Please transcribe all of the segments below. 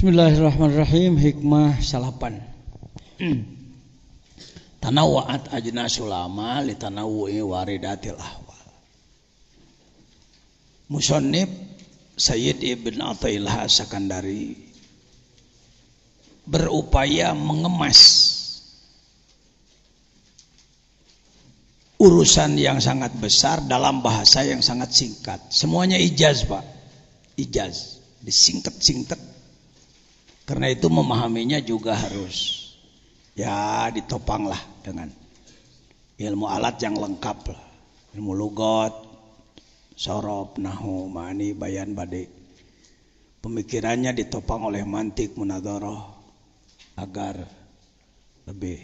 Bismillahirrahmanirrahim. Hikmah salapan. Tanawwa'at ajnasul amal li tanawwu'i waridatil ahwal. Musannif Sayyid Ibn Athaillah Sakandari berupaya mengemas urusan yang sangat besar dalam bahasa yang sangat singkat. Semuanya ijaz, Pak. Ijaz, disingkat-singkat. Karena itu memahaminya juga harus ya ditopanglah dengan ilmu alat yang lengkap lah. Ilmu lugat, sorob, nahu, ma'ani, bayan, badi. Pemikirannya ditopang oleh mantik, munadharah agar lebih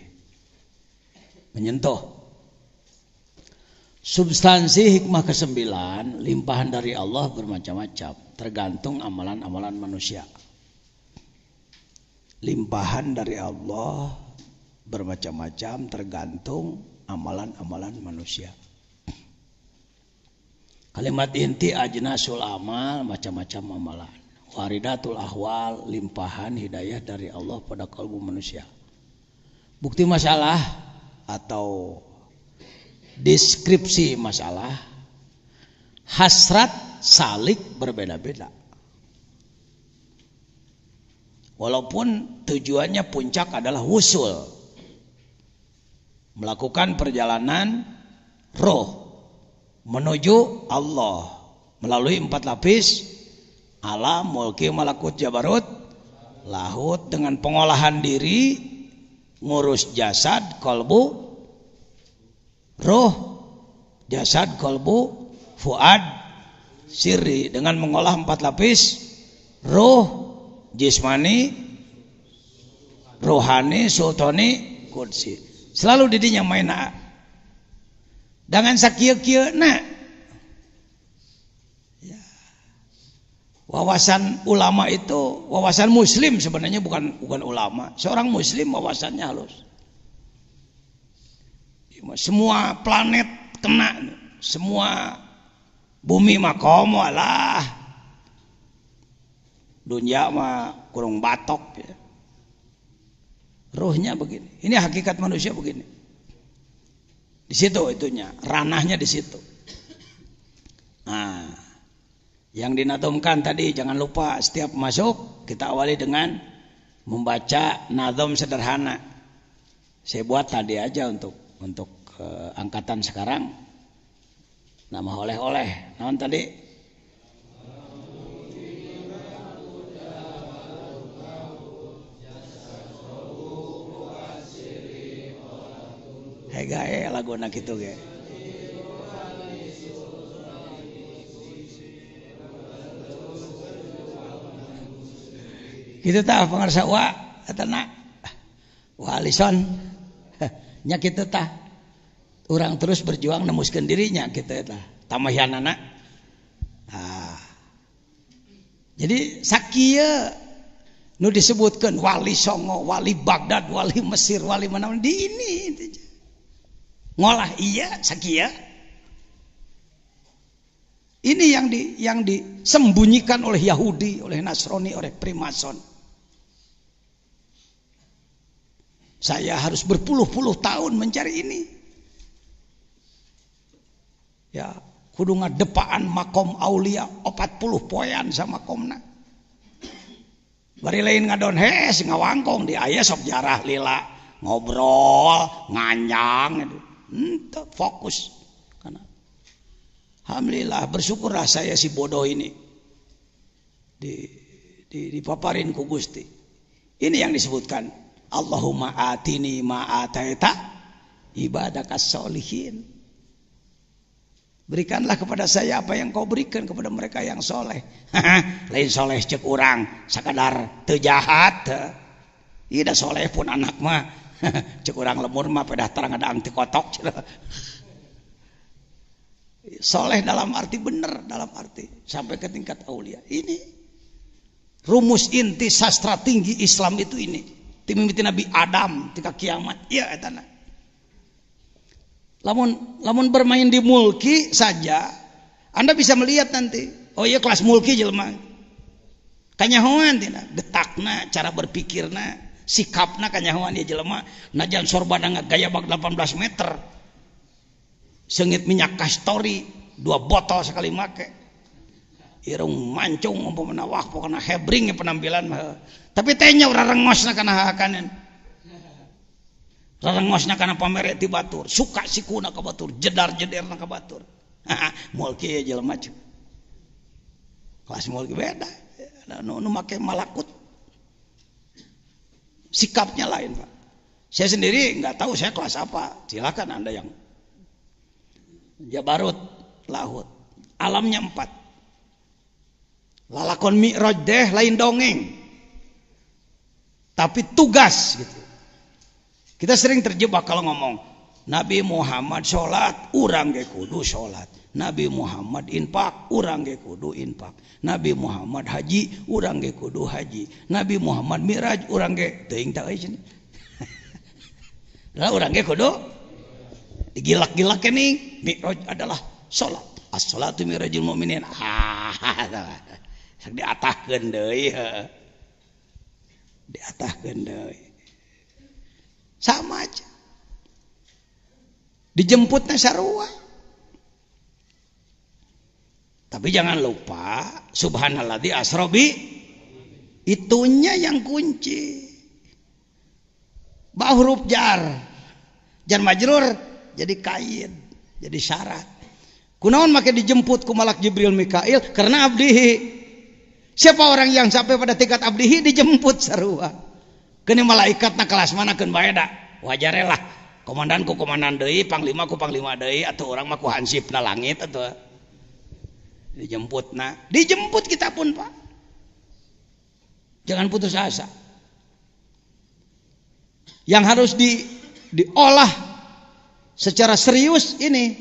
menyentuh. Substansi hikmah ke-9, limpahan dari Allah bermacam-macam, tergantung amalan-amalan manusia. Limpahan dari Allah bermacam-macam, tergantung amalan-amalan manusia. Kalimat inti ajnasul amal, macam-macam amalan. Waridatul ahwal, limpahan hidayah dari Allah pada kalbu manusia. Bukti masalah atau deskripsi masalah, hasrat salik berbeda-beda. Walaupun tujuannya puncak adalah wusul, melakukan perjalanan roh menuju Allah melalui 4 lapis alam, mulki, malakut, jabarut, lahut, dengan pengolahan diri, ngurus jasad, kolbu, roh, jasad, kolbu, fuad, sirri, dengan mengolah 4 lapis roh, jismani, rohani, sultani, kudsi. Selalu didinya maina dengan sakieu-kieu na ya. Wawasan ulama itu wawasan muslim, sebenarnya bukan ulama. Seorang muslim wawasannya halus. Semua planet kena, semua bumi makom walah. Dunia mah kurung batok ya. Ruhnya begini. Ini hakikat manusia begini. Di situ itunya, ranahnya di situ. Nah, yang dinadomkan tadi jangan lupa setiap masuk kita awali dengan membaca nadom sederhana. Saya buat tadi aja untuk angkatan sekarang. Nama oleh-oleh. Naon tadi? Gae lagu anak itu ge. Kitu tah pangarsa wa atana walison. Nya kitu tah. Urang terus berjuang nemuskeun dirinya kitu tah. Tamayanana. Jadi sakieu nu disebutkeun wali Songo, wali Baghdad, wali Mesir, wali mana di ini. Ngolah iya sakia. Ini yang disembunyikan oleh Yahudi, oleh Nasrani, oleh Primason. Saya harus berpuluh-puluh tahun mencari ini. Ya, kudu ngadepaan makom aulia 40 poean sama makomna. Bari lain ngadon hes ngawangkong di aya sok jarah lila ngobrol nganyang gitu. Fokus karena alhamdulillah bersyukurlah saya si bodoh ini dipaparin ku Gusti. Ini yang disebutkan Allahumma atini ma ataita ibadakas sholihin. Berikanlah kepada saya apa yang kau berikan kepada mereka yang soleh. Lain soleh cek urang sakadar teu jahat. Ieu da soleh pun anak mah cek urang lemur mah pedah terang ada anti kotok. Soleh dalam arti benar, dalam arti sampai ke tingkat aulia. Ini rumus inti sastra tinggi Islam itu ini. Timimiti Nabi Adam tika kiamat. Ya etana. Lamun bermain di mulki saja, Anda bisa melihat nanti. Oh iya kelas mulki jelema. kanyahoan tina getakna, cara berpikirna, sikapna kanyahoan ieu jelema. Najan sorbana gaya bag 18 meter. Seungit minyak kastori 2 botol sekali make. Irung mancung umpamana wah pokona hebring penampilan mah. Tapi teh nya urang rengosna kana hakanan. Rarengosna kana pamere ti batur, suka sikuna ka batur, jedar-jederna ka batur. Mulki ya jelema cu. Kelas mulki beda. Nu make malakut. Sikapnya lain, Pak. Saya sendiri nggak tahu saya kelas apa. Silakan Anda yang Jabarut Lahut. Alamnya 4. Lalakon mi'raj deh lain dongeng. Tapi tugas gitu. Kita sering terjebak kalau ngomong Nabi Muhammad sholat, urang ge kudu sholat. Nabi Muhammad infak, urang ge kudu infak. Nabi Muhammad haji, urang ge kudu haji. Nabi Muhammad mi'raj, urang ge teuing tah euy cenah. Lah urang ge kudu digilak-gilak geuning. Mi'raj adalah sholat. As-sholatu mi'rajul mu'minin. Diatahkeun deui. Diatahkeun deui. Sama aja. Dijemputnya sarua. Tapi jangan lupa subhanalladzi asrobi itunya yang kunci. Ba huruf jar. Jar majrur jadi kaid, jadi syarat. Kunaon make dijemput ku malak Jibril Mikail karena abdihi. Siapa orang yang sampai pada tingkat abdihi dijemput sarua. Kini malaikatna kelas mana keun bae da wajare lah komandan ku komandan deui panglima ku panglima deui atuh urang mah ku hansipna langit atuh dijemput kita pun Pak, jangan putus asa. Yang harus diolah secara serius ini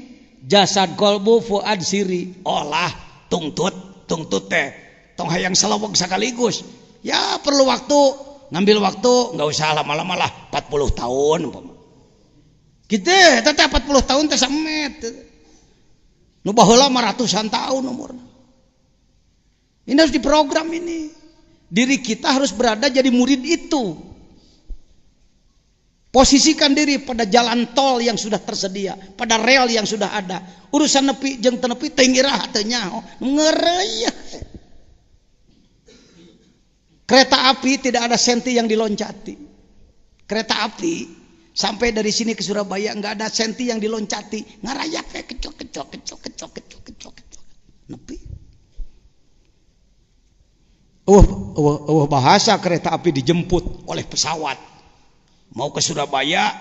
jasad kolbu fuad siri, olah tungtut teh tong hayang salaweg sekaligus ya perlu waktu. Ngambil waktu nggak usah lama-lama lah 40 tahun kita tetap 40 tahun teh samet nu baheula mah ratusan tahun umurna. Ini harus diprogram ini. Diri kita harus berada jadi murid itu. Posisikan diri pada jalan tol yang sudah tersedia, pada rel yang sudah ada. Urusan nepi jeung teu nepi teu ngirah teu nyaho ngeureuy. Kereta api tidak ada senti yang diloncati. Kereta api sampai dari sini ke Surabaya nggak ada senti yang diloncati, ngarayak kayak kecok. Nepi. Bahasa kereta api dijemput oleh pesawat. Mau ke Surabaya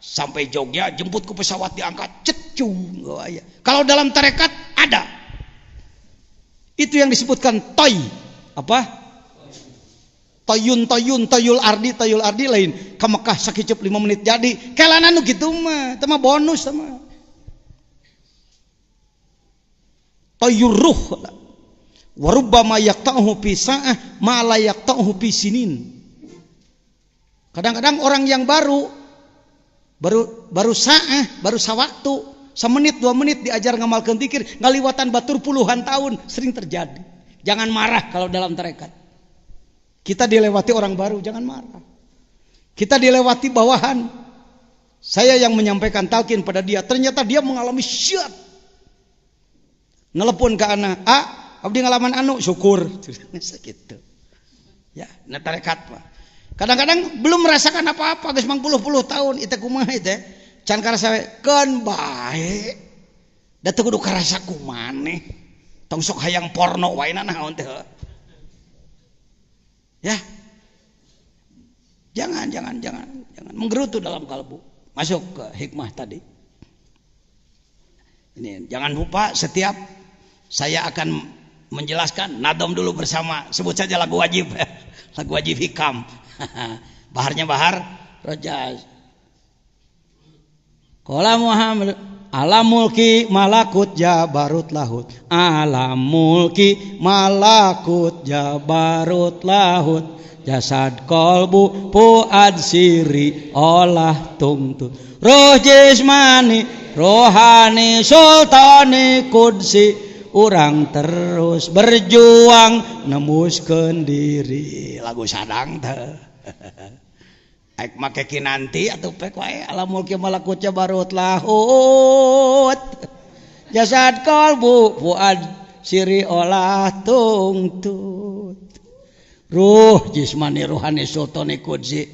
sampai Jogja jemput ke pesawat diangkat cecung. Kalau dalam tarekat ada. Itu yang disebutkan toy. Apa? Toyul ardi lain ke Mekah sakicep 5 menit jadi kelana nu kitu mah teh mah bonus sama toyur ruh wa rubbama yaqta'uhu fi sa'ah ma la yaqta'uhu fi sinin. Kadang-kadang orang yang baru sa'ah baru sawaktu samenit 2 menit diajar ngamalkeun zikir ngaliwatan batur puluhan tahun sering terjadi. Jangan marah kalau dalam tarekat. Kita dilewati orang baru, jangan marah. Kita dilewati bawahan. Saya yang menyampaikan talqin pada dia, ternyata dia mengalami syat. Nelepon ke anak, abdi ngalaman anu, syukur. Gitu. Ya, na tarekat mah. Kadang-kadang belum merasakan apa-apa, geus 50 tahun, itu kumaha itu. Can karasa keun bae. Da teu kudu karasa kumaneh. Tong sok hayang porno wae naon teh. Ya, jangan menggerutu dalam kalbu. Masuk ke hikmah tadi. Ini jangan lupa setiap saya akan menjelaskan nadom dulu bersama. Sebut saja lagu wajib, lagu wajib hikam. Baharnya bahar rojas. Qala Muhammad alam mulki malakut jabarut lahut. Alam mulki malakut jabarut lahut. Jasad kolbu fuad siri olah tungtut. Roh jismani rohani sultani kudsi urang terus berjuang nemuskeun diri. Lagu sadang teh. Aik make kinanti atuh pek wae alamul kieu malakut jabarut lahut. Jasad kalbu fuad siri olah tungtut. Ruh jismani rohani sultani kudsi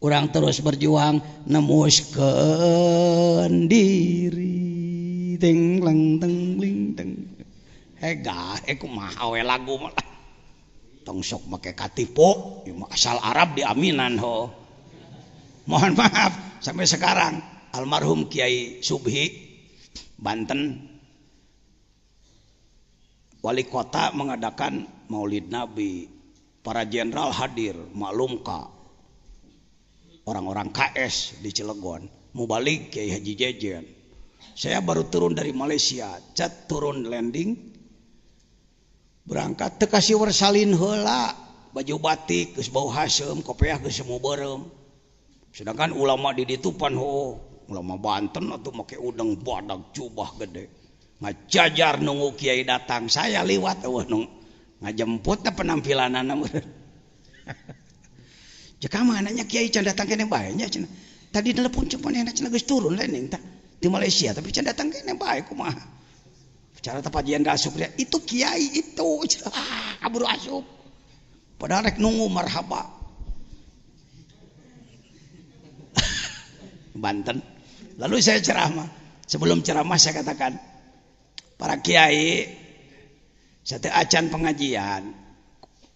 urang terus berjuang nemuskeun diri. Ting leng teng ling teng. Hega kumaha we lagu mah. Tong sok make katipu, asal Arab diaminan ho. Mohon maaf sampai sekarang almarhum Kiai Subhi Banten wali kota mengadakan Maulid Nabi. Para jenderal hadir, maklumka orang-orang KS di Cilegon mau balik Kiai Haji Jejen. Saya baru turun dari Malaysia, cat turun landing berangkat teu kasih wersalin heula baju batik geus bau hasem kopiah geus semu beureum. Sedangkan ulama di ditu pan ulama Banten atuh make udeng badag jubah gede ngajajar nunggu Kiai datang. Saya liwat nunggu ngajemputnya penampilanana jika mananya Kiai can datang kene bae nya cenah. Tadi telepon cepon enak cenah geus turun landing tah di Malaysia tapi can datang kene bae kumaha. Bicara tapajian asup dia itu Kiai itu kaburu asup. Padahal rek nunggu marhaba. Banten. Lalu saya ceramah. Sebelum ceramah saya katakan para kiai sate acan pengajian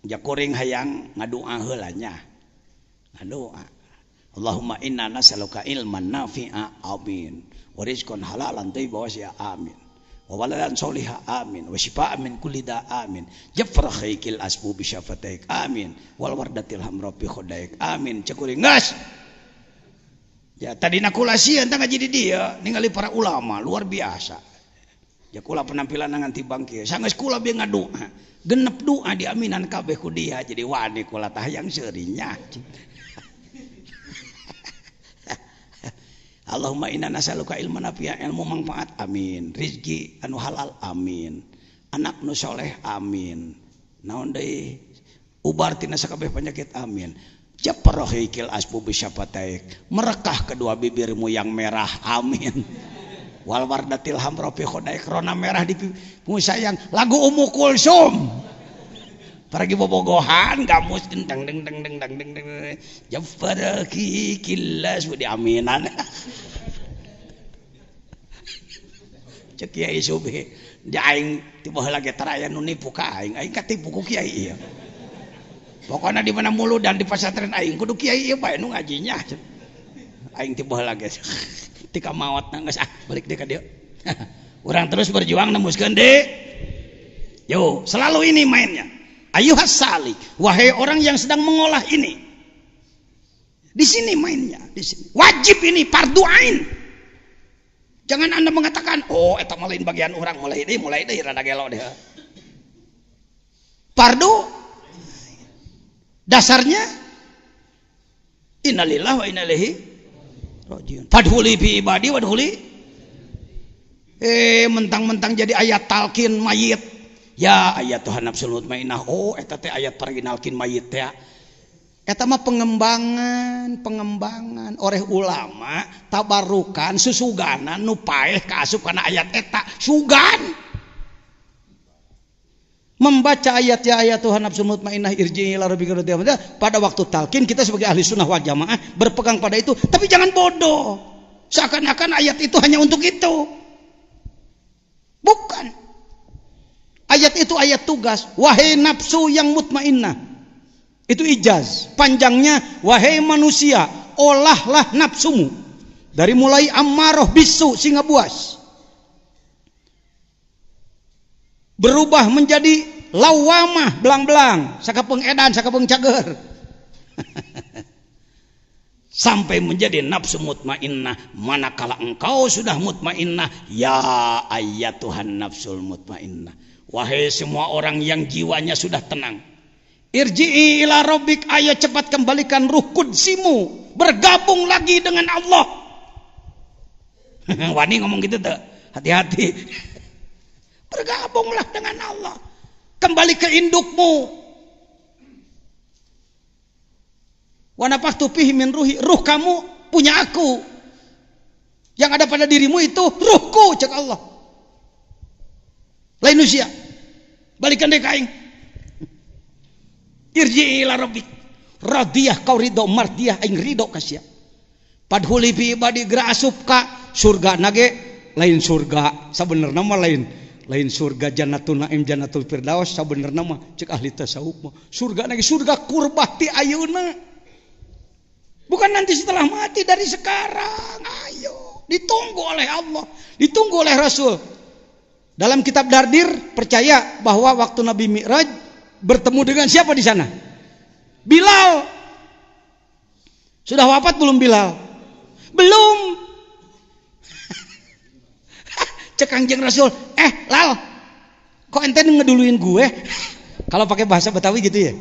jakuring hayang ngadua heula nya. Ngadua. Allahumma inna nas'aluka ilman nafi'a amin. Wa rizqan halalan thayyiban wasi'a amin. Wa waladan sholiha amin. Wa shifaa min kulli da amin. Jafar khaykil asbu bi syafataik amin. Wal wardatil hamra bi khodaik amin. Jakuring ngas. Ya tadi nakulasi entah ngaji di dia ningali para ulama luar biasa. Ya kula penampilan nganti bangke sanggeus kula bieu ngadoa genep doa diaminan kabeh ku dia jadi wani kula tah yang seurinya. Allahumma inna nas'aluka ilman nafi'a ilmu manfaat amin rizki anu halal amin anak nu soleh amin naon deui ubar tina sakabeh penyakit amin. Japarohikil asbu bisyafataik merekah kedua bibirmu yang merah amin. Wal wardatil hamra fi khodaik rona merah di pipimu sayang lagu Ummu Kulsum pergi bobogohan gamus deng deng deng deng deng deng deng jafarokikil asbu diaminan. Cek Kiai Subhi dia aing tiba heula ge taraya nu nipu ka aing katipu ku Kiai ieu. Pokoknya di mana mulu dan di pesantren aing kudu Kiai ieu bae nu ngajinya. Aing tiba heula geus. Tika maot geus balik deui ka dieu. Urang terus berjuang nemuskeun deui. Yo, selalu ini mainnya. Ayuhas salik, wahai orang yang sedang mengolah ini. Di sini mainnya, di sini. Wajib ini fardu ain. Jangan Anda mengatakan, "Oh, eta mah lain bagian urang mulai deui rada gelo deh." Fardu dasarnya innalillahi wa inna ilaihi rajiun. Fadhuli fi ibadi wadhuli mentang-mentang jadi ayat talqin mayit. Ya ayat Tuhan nafsul mutmainnah. Oh eta teh ayat parinalkin mayit teh. Eta mah pengembangan oleh ulama tabarukan susuganan nu paeh kaasup kana ayat eta sugan. Membaca ayat ya ayat Tuhan nafsul mutmainnah irji'i ila rabbika radiyallahu pada waktu talqin kita sebagai ahli sunnah wal jamaah berpegang pada itu, tapi jangan bodoh seakan-akan ayat itu hanya untuk itu. Bukan. Ayat itu ayat tugas. Wahai nafsu yang mutmainnah. Itu ijaz. Panjangnya wahai manusia, olahlah nafsumu dari mulai ammaroh bisu singa buas berubah menjadi lawamah belang-belang sakapeng edan sakapeng cager sampai menjadi nafsu mutmainnah. Manakala engkau sudah mutmainnah, ya ayat Tuhan nafsul mutmainnah, wahai semua orang yang jiwanya sudah tenang, irji'i ila rabbik, ayo cepat kembalikan ruh kudsimu bergabung lagi dengan Allah. Wani ngomong gitu tuh, hati-hati. Bergabunglah dengan Allah. Kembali ke indukmu. Wa nafakhtu fihi min ruhi. Ruh kamu punya aku. Yang ada pada dirimu itu ruhku, cek Allah. Lain usia. Balikan deh kaing. Irji'i ila rabbik. Radiyah kau ridho, mardiyah aing ridho kasih. Padhuli fi ibadi gra asup ka surga nage lain surga. Sabenerna mah lain surga jannatul naim jannatul firdaus sabenerna mah cek ahli tasawuf mah surga nage surga kurbah ti ayeuna. Bukan nanti setelah mati, dari sekarang. Ayo, ditunggu oleh Allah, ditunggu oleh Rasul. Dalam kitab Dardir percaya bahwa waktu Nabi Mi'raj bertemu dengan siapa di sana? Bilal. Sudah wafat belum Bilal? Belum. Cek Kangjeng Rasul, Lal, kok ente ngeduluin gue? Kalau pakai bahasa Betawi gitu ya.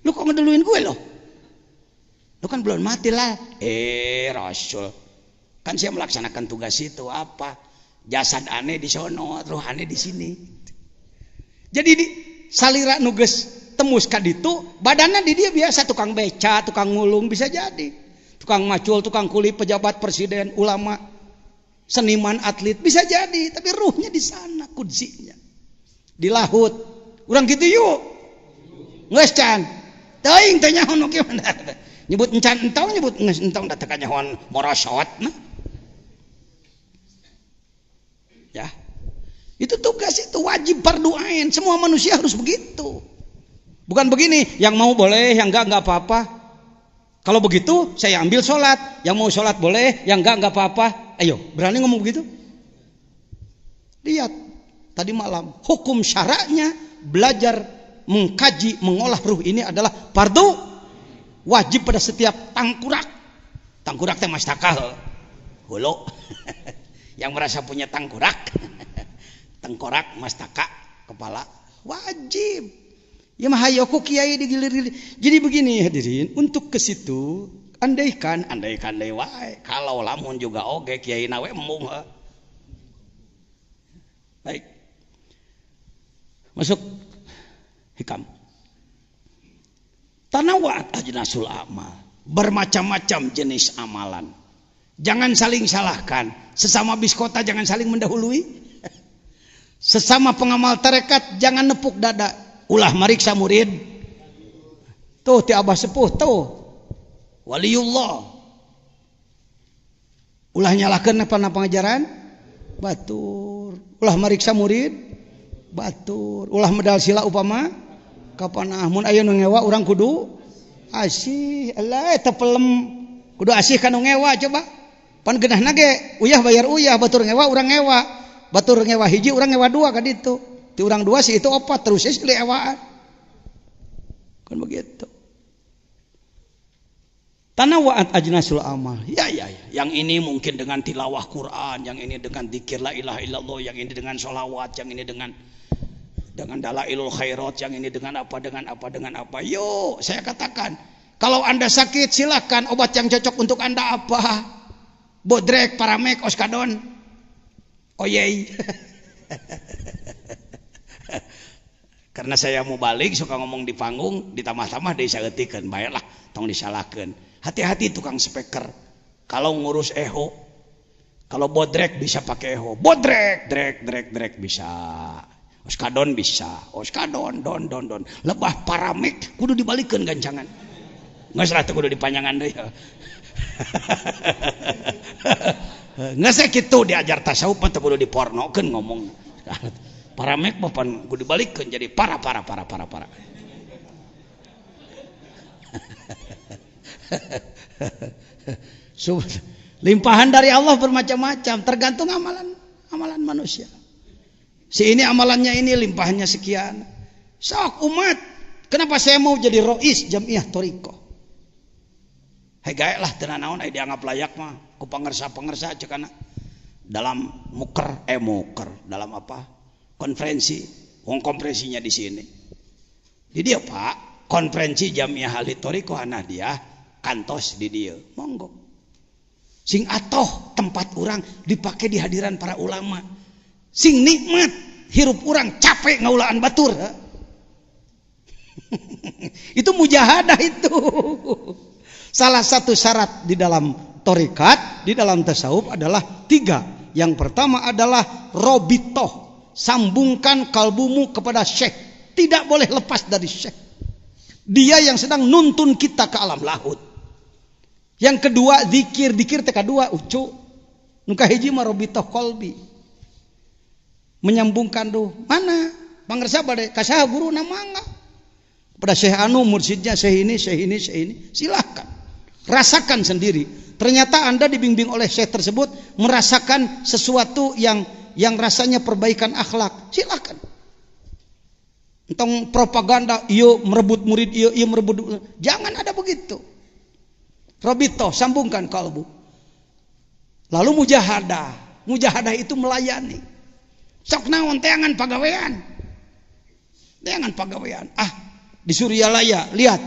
Lu kok ngeduluin gue loh? Lu kan belum mati lah. Rasul, kan saya melaksanakan tugas itu apa? Jasad aneh di sono, ruh aneh di sini. Jadi di salira nuges temus kaditu, badannya di dia biasa tukang beca, tukang ngulung bisa jadi. Tukang macul, tukang kuli, pejabat, presiden, ulama, seniman, atlet bisa jadi, tapi ruhnya di sana, kudzinya. Di laut. Urang gitu yuk. Geus can. Teuing teh nyaho nu kieu nyebut encan entong nyebut geus entong da teu kanyahoan morosot nah. Ya. Itu tugas, itu wajib fardu ain. Semua manusia harus begitu. Bukan begini, yang mau boleh, yang enggak apa-apa. Kalau begitu saya ambil sholat, yang mau sholat boleh, yang enggak apa-apa. Ayo, berani ngomong begitu? Lihat tadi malam, hukum syara'nya belajar mengkaji, mengolah ruh ini adalah fardu wajib pada setiap tangkurak. Tangkurak teh mastaka hulu. Yang merasa punya tangkurak, tengkorak, mastaka, kepala, wajib. Ya mah hayo ku kiai digilir-gilir. Jadi begini hadirin, untuk ke situ andaikan deui wae, kalau lamun juga oge kiai na we embung. Baik. Masuk hikam. Tanawwa'at ajnasul amal, bermacam-macam jenis amalan. Jangan saling salahkan. Sesama biskota jangan saling mendahului. Sesama pengamal tarekat jangan nepuk dada. Ulah mariksa murid. Tuh ti abah sepuh tuh. Waliullah. Ulah nyalahkeun apa pengajaran? Batur. Ulah mariksa murid? Batur. Ulah medal sila upama? Kapanah mun aya nu ngewa urang kudu asih. Alah eta pelem kudu asih ka nu ngewa coba. Pan geunahna ge uyah bayar uyah, batur ngewa urang ngewa. Batur ngewa hiji urang ngewa dua ka ditu. Ti urang dua si itu opat terus silih ewaan. Kan begitu. Tanawwa'at ajnasul amal. Ya. Yang ini mungkin dengan tilawah Quran, yang ini dengan zikir la ilaha illallah, yang ini dengan sholawat, yang ini dengan dalailul khairat, yang ini dengan apa. Yuk, saya katakan, kalau Anda sakit silakan obat yang cocok untuk Anda apa? Bodrek, Paramek, Oskadon. Oyey. Karena saya mau balik suka ngomong di panggung, ditambah-tambah disaeutikeun, baiklah tong disalahkeun. Hati-hati tukang speaker. Kalau ngurus eho, kalau bodrek bisa pakai eho. Bodrek, drek bisa. Oskadon bisa. Oskadon, don. Lebah Paramek kudu dibalikeun gancangan. Geus ratu kudu dipanjangan deui. Geus kitu diajar tasawuf teh kudu dipornokeun ngomong. Paramek mah pan kudu dibalikeun jadi para. Limpahan dari Allah bermacam-macam, tergantung amalan manusia. Si ini amalannya ini, limpahannya sekian. Sok umat, kenapa saya mau jadi rois Jamiah Thariqah? Gae lah teu naon aya dianggap layak mah ku pangersa-pangersa ceuk kana. Dalam muker dalam apa? Konferensi. Wong konferensinya di sini. Di dia Pak, konferensi Jamiah Ahli Thariqah dia kantos di dia. Monggo. Sing atoh tempat orang dipakai di hadiran para ulama. Sing nikmat hirup urang capek ngaulaan batur. Itu mujahadah itu. Salah satu syarat di dalam thariqat, di dalam tasawuf adalah 3. Yang pertama adalah robitoh, sambungkan kalbumu kepada syekh. Tidak boleh lepas dari syekh. Dia yang sedang nuntun kita ke alam lahut. Yang kedua zikir teka 2 ucu. Nuka hiji mah robitoh qalbi. Menyambungkan mana? Pangersa bade kasaha guru namangga. Pada syekh anu mursyidnya syekh ini. Silakan. Rasakan sendiri. Ternyata Anda dibimbing oleh syekh tersebut merasakan sesuatu yang rasanya perbaikan akhlak. Silakan. Entong propaganda iyo merebut murid iyo merebut. Jangan ada begitu. Robito, sambungkan kalbu. Lalu mujahadah. Mujahadah itu melayani. Sok naon teangan pagawean. Di Suryalaya lihat.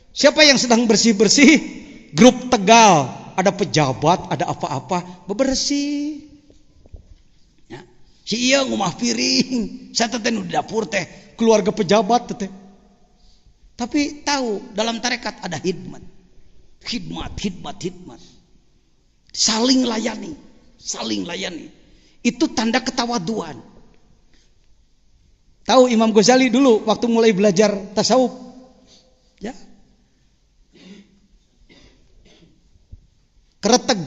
Siapa yang sedang bersih-bersih? Grup Tegal. Ada pejabat, ada apa-apa, bebersih. Ya. Si iya ngumah piring. Saya teh di dapur teh keluarga pejabat teh. Tapi tahu dalam tarekat ada khidmat. Saling layani. Itu tanda ketawaduan. Tahu Imam Ghazali dulu waktu mulai belajar tasawuf, ya, kereteg,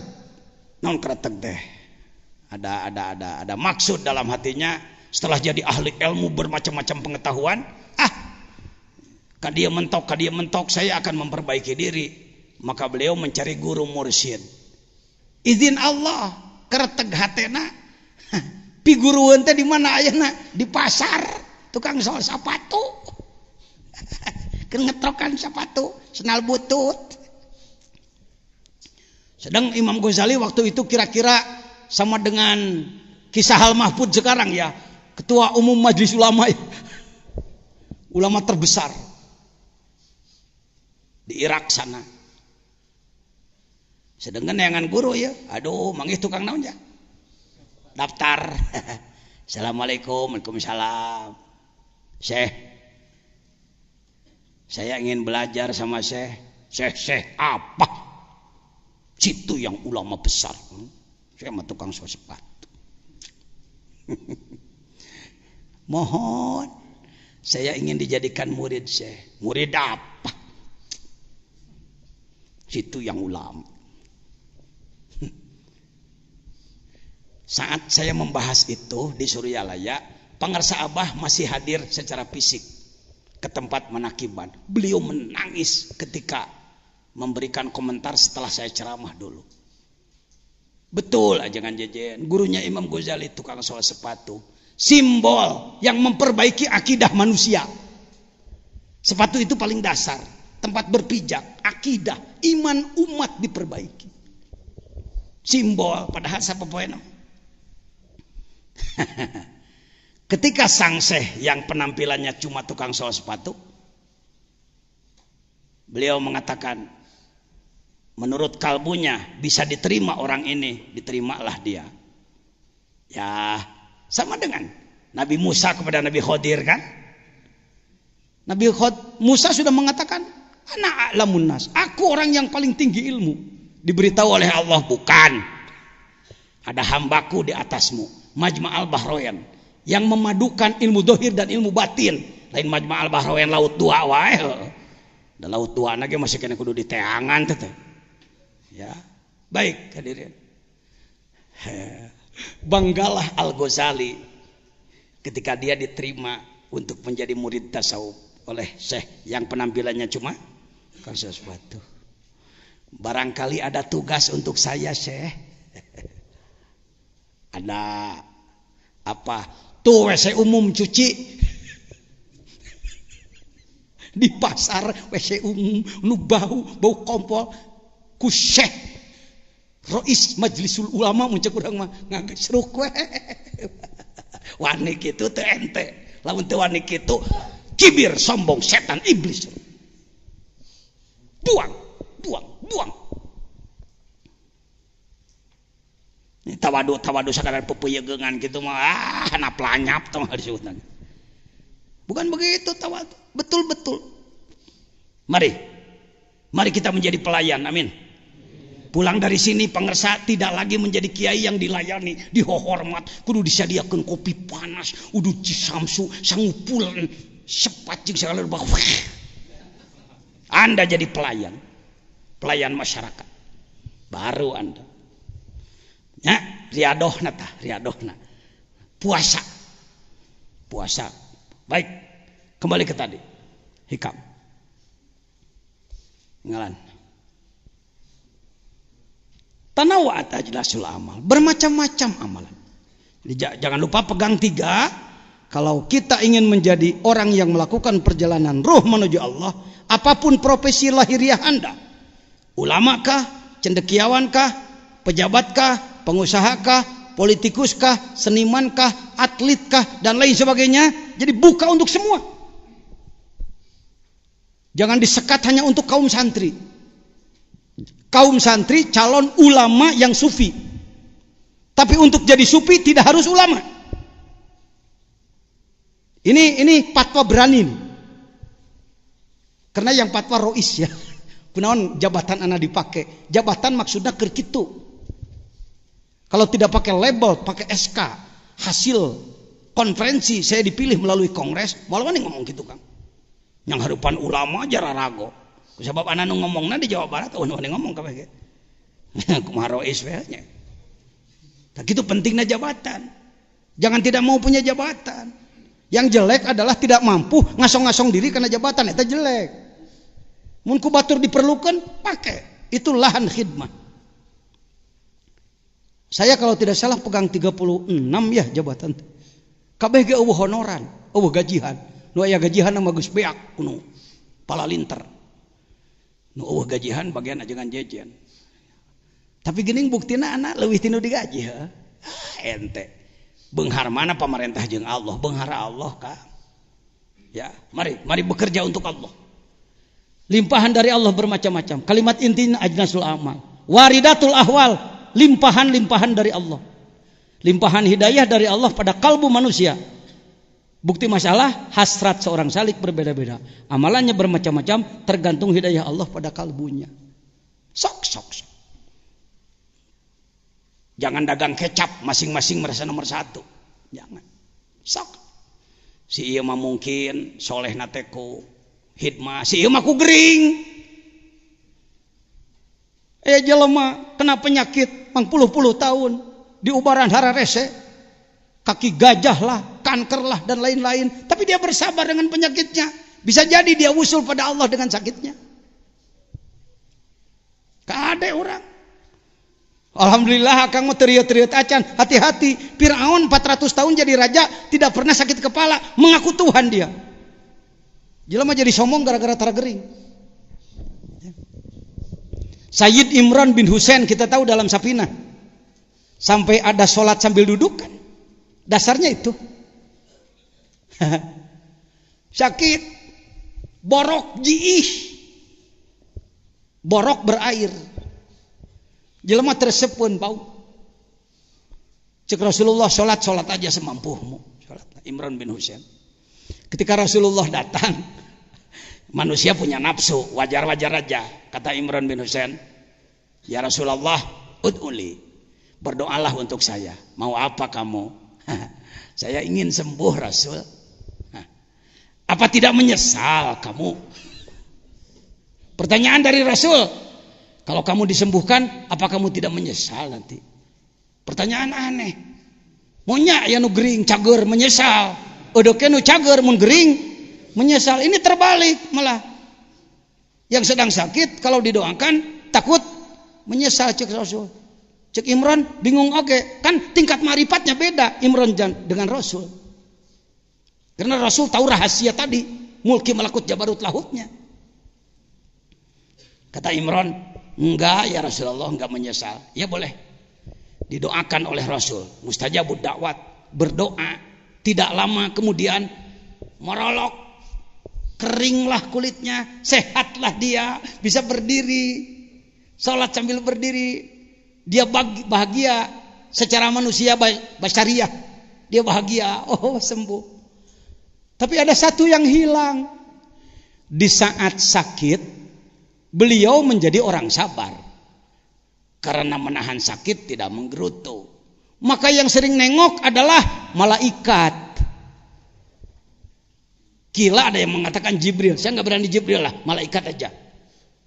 non kereteg deh. Ada maksud dalam hatinya setelah jadi ahli ilmu bermacam-macam pengetahuan. Kadia mentok, saya akan memperbaiki diri. Maka beliau mencari guru mursyid. Izin Allah, kereteg hatena. Pi guruan teh di mana ayeuna? Di pasar, tukang sol sepatu. Ngetokan sepatu, senal butut. Sedang Imam Ghazali waktu itu kira-kira sama dengan Kisah Al Mahfud sekarang ya, ketua umum Majelis Ulama ya. Ulama terbesar di Irak sana. Sedangkan yangan guru ya, aduh manggih tukang naon ya? Daftar. Assalamualaikum, waalaikumsalam. Syekh, saya ingin belajar sama Syekh. Syekh apa? Situ yang ulama besar. Saya mah tukang sol sepatu. Mohon, saya ingin dijadikan murid Syekh. Murid apa? Situ yang ulama. Saat saya membahas itu di Suryalaya, Pangersa Abah masih hadir secara fisik ke tempat menakiban. Beliau menangis ketika memberikan komentar setelah saya ceramah dulu. Betul ajangan jejen, gurunya Imam Ghazali tukang sol sepatu. Simbol yang memperbaiki akidah manusia. Sepatu itu paling dasar, tempat berpijak, akidah, iman umat diperbaiki. Simbol padahal siapa poeno? Ketika sang syekh yang penampilannya cuma tukang sol sepatu, beliau mengatakan, menurut kalbunya bisa diterima orang ini, diterimalah dia. Ya, sama dengan Nabi Musa kepada Nabi Khidir kan? Nabi Musa sudah mengatakan, ana a'lamun nas, aku orang yang paling tinggi ilmu. Diberitahu oleh Allah, bukan. Ada hambaku di atasmu. Majma'al Bahrain yang memadukan ilmu dohir dan ilmu batin. Lain Majma'al Bahrain laut dua wae. Da laut dua lagi masih kena kudu diteangan teh. Ya. Baik hadirin. Banggalah Al-Ghazali ketika dia diterima untuk menjadi murid tasawuf oleh Syekh yang penampilannya cuma tukang sol sepatu. Barangkali ada tugas untuk saya, Syekh. Ada apa? Tuh WC umum cuci di pasar, WC umum nu bau kompol ku Syekh Rois Majlisul Ulama muncul urang mah ngagesruk we. Wani kitu teu ente. Lamun teu wani kitu kibir, sombong, setan, iblis. Buang. Tawadu sakadar pepeyegeungan gitu mah hana planyap tah disebutna. Bukan begitu tawadu. Betul-betul. Mari kita menjadi pelayan. Amin. Pulang dari sini pangersa tidak lagi menjadi kiai yang dilayani, dihormat, kudu disadiakeun kopi panas, udu cisamsu, sangupulan, sepat jeung sagala rupa. Anda jadi pelayan masyarakat. Baru Anda. Ya, riadohna. Puasa. Baik. Kembali ke tadi. Hikam. Ngalan. Tanawa'at ajlasul amal. Bermacam-macam amalan. Jadi, jangan lupa pegang 3. Kalau kita ingin menjadi orang yang melakukan perjalanan ruh menuju Allah, apapun profesi lahiriah Anda, ulamakah, cendekiawankah, pejabatkah, pengusahakah, politikuskah, senimankah, atletkah, dan lain sebagainya, jadi buka untuk semua. Jangan disekat hanya untuk kaum santri. Kaum santri calon ulama yang sufi. Tapi untuk jadi sufi tidak harus ulama. Ini fatwa berani nih. Karena yang fatwa rois ya. Kunaon jabatan anak dipakai. Jabatan maksudnya keur kitu. Kalau tidak pakai label, pakai SK, hasil konferensi saya dipilih melalui kongres, malah nih ngomong gitu Kang. Yang harupan ulama aja rarago. Sebab anak ngomongna di Jawa Barat, ngomong kabeh ge. Kumaha rois we nya. Nah, gitu pentingnya jabatan. Jangan tidak mau punya jabatan. Yang jelek adalah tidak mampu ngasong-ngasong diri karena jabatan itu jelek. Mun ku batur diperlukan, pakai. Itu lahan khidmah. Saya kalau tidak salah pegang 36 ya jabatan. Kabeh ge eueuh honoran, eueuh gajihan. Nu aya gajihan mah geus beak kuno. Pala linter. Nu eueuh gajihan bagian ajengan jejen. Tapi geuning buktina anak leuwih tinu digaji heuh. Ente. Beunghar mana pemerintah jeung Allah, beunghara Allah Kang. Ya, mari bekerja untuk Allah. Limpahan dari Allah bermacam-macam. Kalimat intinya ajnasul amal. Waridatul ahwal, limpahan-limpahan dari Allah. Limpahan hidayah dari Allah pada kalbu manusia. Bukti masalah hasrat seorang salik berbeda-beda. Amalannya bermacam-macam tergantung hidayah Allah pada kalbunya. Sok. Jangan dagang kecap masing-masing merasa nomor 1. Jangan. Sok. Si ieu mah mungkin soleh nateku hidmah, si ieu mah ku gering. Jelema kena penyakit mang puluh-puluh tahun di ubaran hara rese, kaki gajah lah, kanker lah dan lain-lain, tapi dia bersabar dengan penyakitnya. Bisa jadi dia usul pada Allah dengan sakitnya. Kade orang. Alhamdulillah Kang mau teriut-teriut acan, hati-hati. Firaun 400 tahun jadi raja tidak pernah sakit kepala, mengaku Tuhan dia. Jelema jadi sombong gara-gara tara gering. Sayyid Imran bin Husain kita tahu dalam Safinah. Sampai ada sholat sambil duduk kan. Dasarnya itu. Sakit. Borok jiih. Borok berair. Jelema tersepun bau. Cek Rasulullah sholat aja semampuhmu. Sholat Imran bin Husain. Ketika Rasulullah datang, manusia punya nafsu, wajar-wajar aja. Kata Imran bin Husain, ya Rasulullah, ud'uli, berdoalah untuk saya. Mau apa kamu? Saya ingin sembuh Rasul. Apa tidak menyesal kamu? Pertanyaan dari Rasul. Kalau kamu disembuhkan, apa kamu tidak menyesal nanti? Pertanyaan aneh. Monya ya nu gering cager menyesal. Odoke nu cager mun gering menyesal. Ini terbalik malah. Yang sedang sakit kalau didoakan takut menyesal cek Rasul. Cek Imran bingung oke. Kan tingkat marifatnya beda Imran dengan Rasul. Karena Rasul tahu rahasia tadi. Mulki malakut jabarut lahutnya. Kata Imran, enggak ya Rasulullah, enggak menyesal. Ya boleh. Didoakan oleh Rasul. Mustajabud dakwat. Berdoa. Tidak lama kemudian merolok. Keringlah kulitnya. Sehatlah dia. Bisa berdiri. Salat sambil berdiri. Dia bahagia. secara manusia basyariah dia bahagia, oh sembuh. Tapi ada satu yang hilang. Di saat sakit beliau menjadi orang sabar karena menahan sakit tidak menggerutu. Maka yang sering nengok adalah malaikat. Kila ada yang mengatakan Jibril, saya nggak berani Jibril lah, malaikat aja.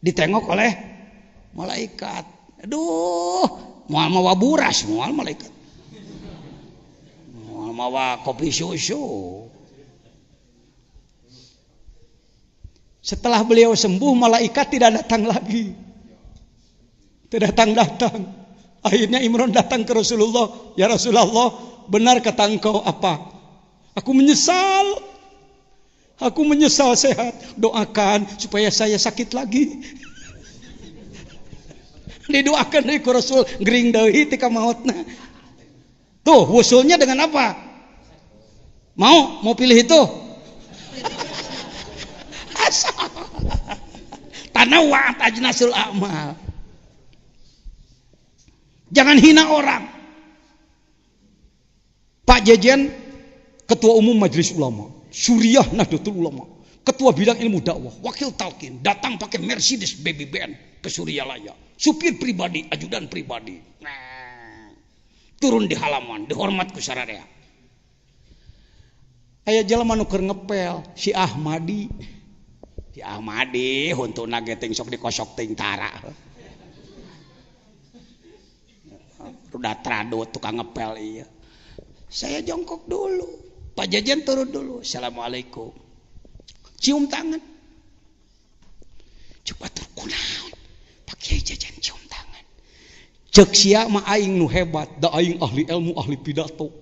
Ditengok oleh malaikat. Aduh, mual mawa buras, mual malaikat. Mual mawa kopi susu. Setelah beliau sembuh, malaikat tidak datang lagi. Tidak datang-datang. Akhirnya Imran datang ke Rasulullah. Ya Rasulullah, benar kata engkau apa? Aku menyesal. Aku menyesal sehat. Doakan supaya saya sakit lagi. Didoakan dari Rasul gering deui tika mautna. Tuh, wusulnya dengan apa? Mau pilih itu? Tanawat ajnasul amal. Jangan hina orang. Pak Jejen, Ketua Umum Majelis Ulama, Suriah Nahdlatul Ulama, Ketua Bidang Ilmu Dakwah, Wakil Talqin, datang pakai Mercedes Baby Band ke Suryalaya. Supir pribadi, ajudan pribadi. Turun di halaman, dihormat ku sararea. Aya jelema nu keur ngepel, si Ahmadi. Si Ahmadi huntuna ge teh sok dikosok teuing tara. Udah trado tukang ngepel iya. Saya jongkok dulu. Pak Jajan turun dulu. Assalamualaikum. Cium tangan. Coba terkunaon. Pak Kiai Jajan cium tangan. Cek sia mah aing nu hebat. Da aing ahli ilmu, ahli pidato.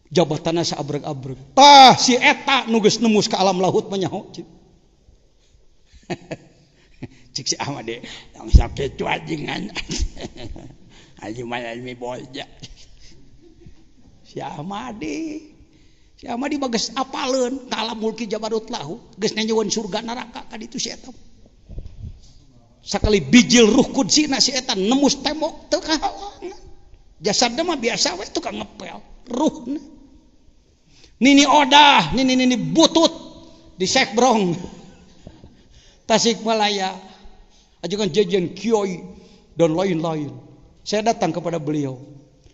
Jabatanna saabreg-abreg. Tah si eta nu geus nemus ka alam laut mah nyaho. Cek si Ahmad deh. Yang sakit wajingan. Haji Mayami Boja. Si Ahmadi bagus apaleun ta'ala mulki jabarut lahu geus nyanyiwan surga neraka ka ditu si eta. Sakali bijil ruh kudsina si eta nemus tembok teu kahalangan. Jasadna mah biasa we tukang ngepel, ruhna. Nini Odah, nini butut di Sekbrong. Tasikmalaya. Ajukan Jajan Kiai dan lain-lain. Saya datang kepada beliau.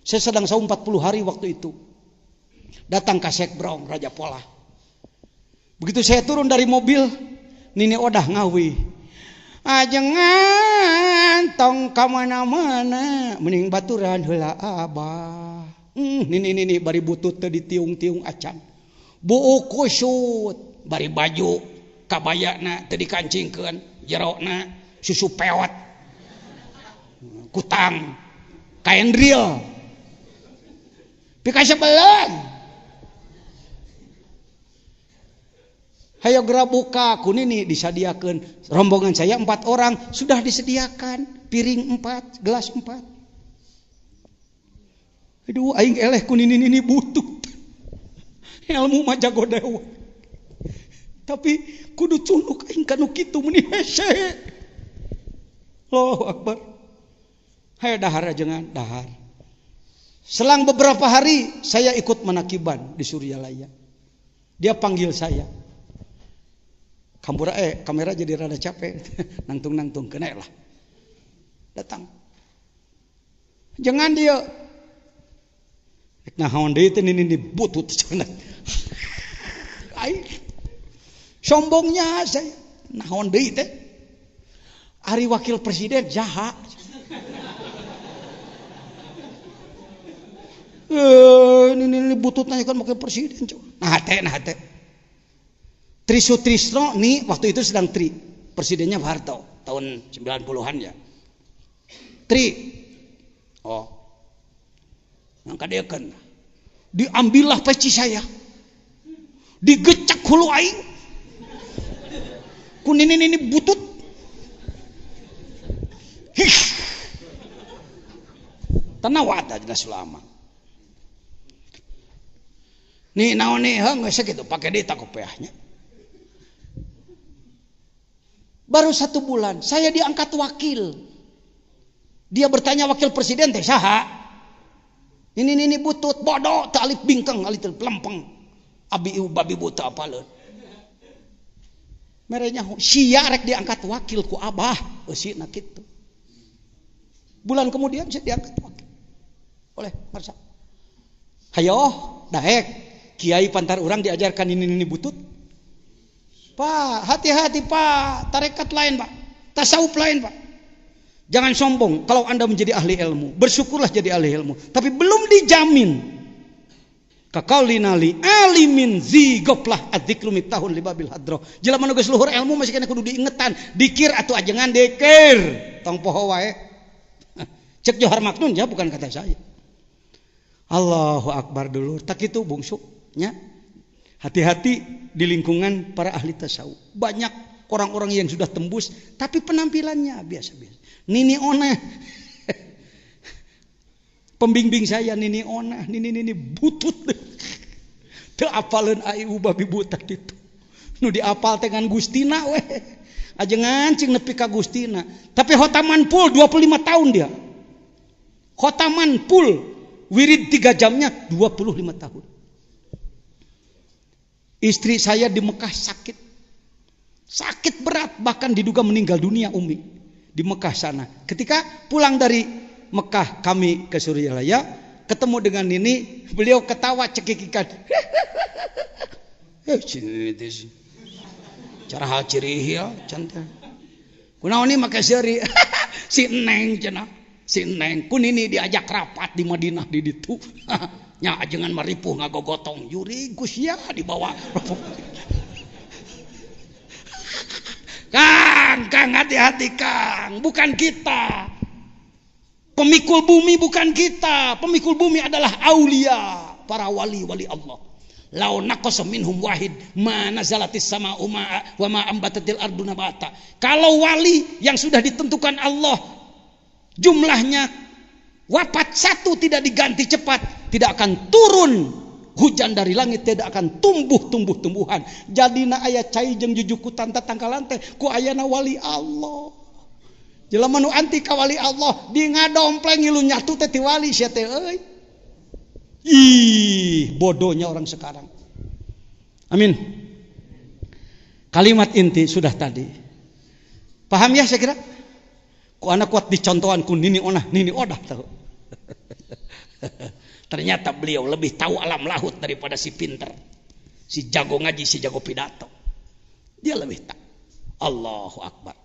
Saya sedang saum 40 hari waktu itu. Datang ke Sekbrong, Raja Pola. Begitu saya turun dari mobil, Nini Odah ngawi. Jangan tong kamana-mana, mending baturan heula abah. Nini bari butut tadi tiung-tiung acan. Buu kusut, bari baju kabayana tadi kancingkeun, jerona susu pewat. Kutang kain real pika sebelang hayo geura buka kunini disadiakeun rombongan saya 4 orang sudah disediakan piring 4 gelas 4. Aduh aing eleh kunini butut ilmu mah jago dewa tapi kudu tunduk aing kanu kitu meni hese. Allahu Akbar. Hai dahar jangan dahar. Selang beberapa hari saya ikut menakiban di Suryalaya. Dia panggil saya. Kampura kamera jadi rada capek. Nangtung kena lah. Datang. Jangan dia. Nah haon deui teh ini butut cenah. Ai. Sombongnya saya. Nah haon deui teh. Ari wakil presiden jahat. Ini butut nanya kan wakil presiden. Nah hati. Tri Sutrisno nih waktu itu sedang Tri. Presidennya Pak Harto. Tahun 90-an ya. Tri. Oh. Ngangka dia kan. Diambillah peci saya. Digecak hulu aing. Kunin ini butut. Tanawat aja selama. Nih naon nih geus sakitu pake deui takopeahnya. Baru 1 bulan saya diangkat wakil. Dia bertanya wakil presiden teh saha? Ini butut bodoh talip bingkeng alif pelempeng. Abi ieu babi buta apaleun. Merenya sia rek diangkat wakil ku abah eusina kitu. Bulan kemudian saya diangkat wakil oleh Marsa. Hayo daek kiai pantar urang diajarkan ini butut. Pak, hati-hati Pak, tarekat lain Pak, tasawuf lain Pak. Jangan sombong kalau Anda menjadi ahli ilmu, bersyukurlah jadi ahli ilmu. Tapi belum dijamin. Kaqaulina li alimin zigoplah adzikru mitahun libabil hadroh. Jelema nu geus luhur ilmu masih kena kudu diingetan, dikir atuh ajengan dekir. Tong poho wae. Cek Johar Maknun ya, bukan kata saya. Allahu Akbar dulu. Tak itu bungsu nya. Hati-hati di lingkungan para ahli tasawuf. Banyak orang-orang yang sudah tembus tapi penampilannya biasa-biasa. Nini onah. Pembimbing saya nini onah, nini butut. Teu apaleun ayu babi buta kitu. Nu diapal teh ngan Gustina we. Ajengan cing nepi ka Gustina. Tapi khotaman full 25 tahun dia. Khotaman full wirid 3 jamnya 25 tahun. Istri saya di Mekah sakit berat, bahkan diduga meninggal dunia Umi di Mekah sana. Ketika pulang dari Mekah kami ke Suryalaya, ketemu dengan ini, beliau ketawa cekikikan. Cara hal ciri ya cantik. Kunaon ini make seuri si Neng cenah. Si Neng kun ini diajak rapat di Madinah di ditu. Nya ajengan maripuh ngagogotong juri Gus ya dibawa. Kang hati-hati Kang, bukan kita. Pemikul bumi bukan kita. Pemikul bumi adalah aulia, para wali-wali Allah. Lau naqasa minhum wahid ma nazalatis sama wa ma ambatatil ardu nabata. Kalau wali yang sudah ditentukan Allah jumlahnya wafat satu tidak diganti cepat, tidak akan turun hujan dari langit, tidak akan tumbuh-tumbuhan. Jadina aya cai jeung jujukutan tatangkalan teh ku ayana wali Allah. Jelema nu anti ka wali Allah di ngadompleng ngilu nyatu teh ti wali sia teh euy. Ih, bodohnya orang sekarang. Amin. Kalimat inti sudah tadi. Paham ya saya kira? Ku anak kuat dicontohan ku nini onah, nini odah tahu. Ternyata beliau lebih tahu alam lahut daripada si pinter, si jago ngaji, si jago pidato. Dia lebih tahu. Allahu Akbar.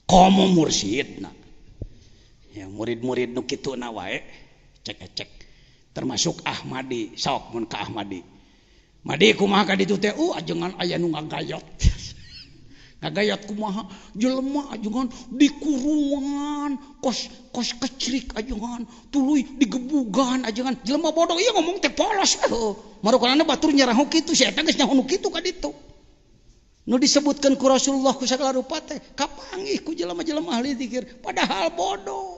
Komo mursyidna. Ya murid-murid nu kituna wae cek. Termasuk Ahmadi, sok mun ka Ahmadi. Madi kumaha ka ditu teh ajengan aya nu ngagayot. Ngagayot kumaha jelema ajengan dikurungan, kos kecrik ajengan, tuluy digebugan ajengan. Jelema bodoh ieu ngomong teh polos. Marokanana batur nyarah kitu, sia eta geus nyaho nu kitu ka ditu. Nu disebutkan ku Rasulullah ku sagala rupa teh kapanggih ku jelema-jelema ahli zikir, padahal bodoh.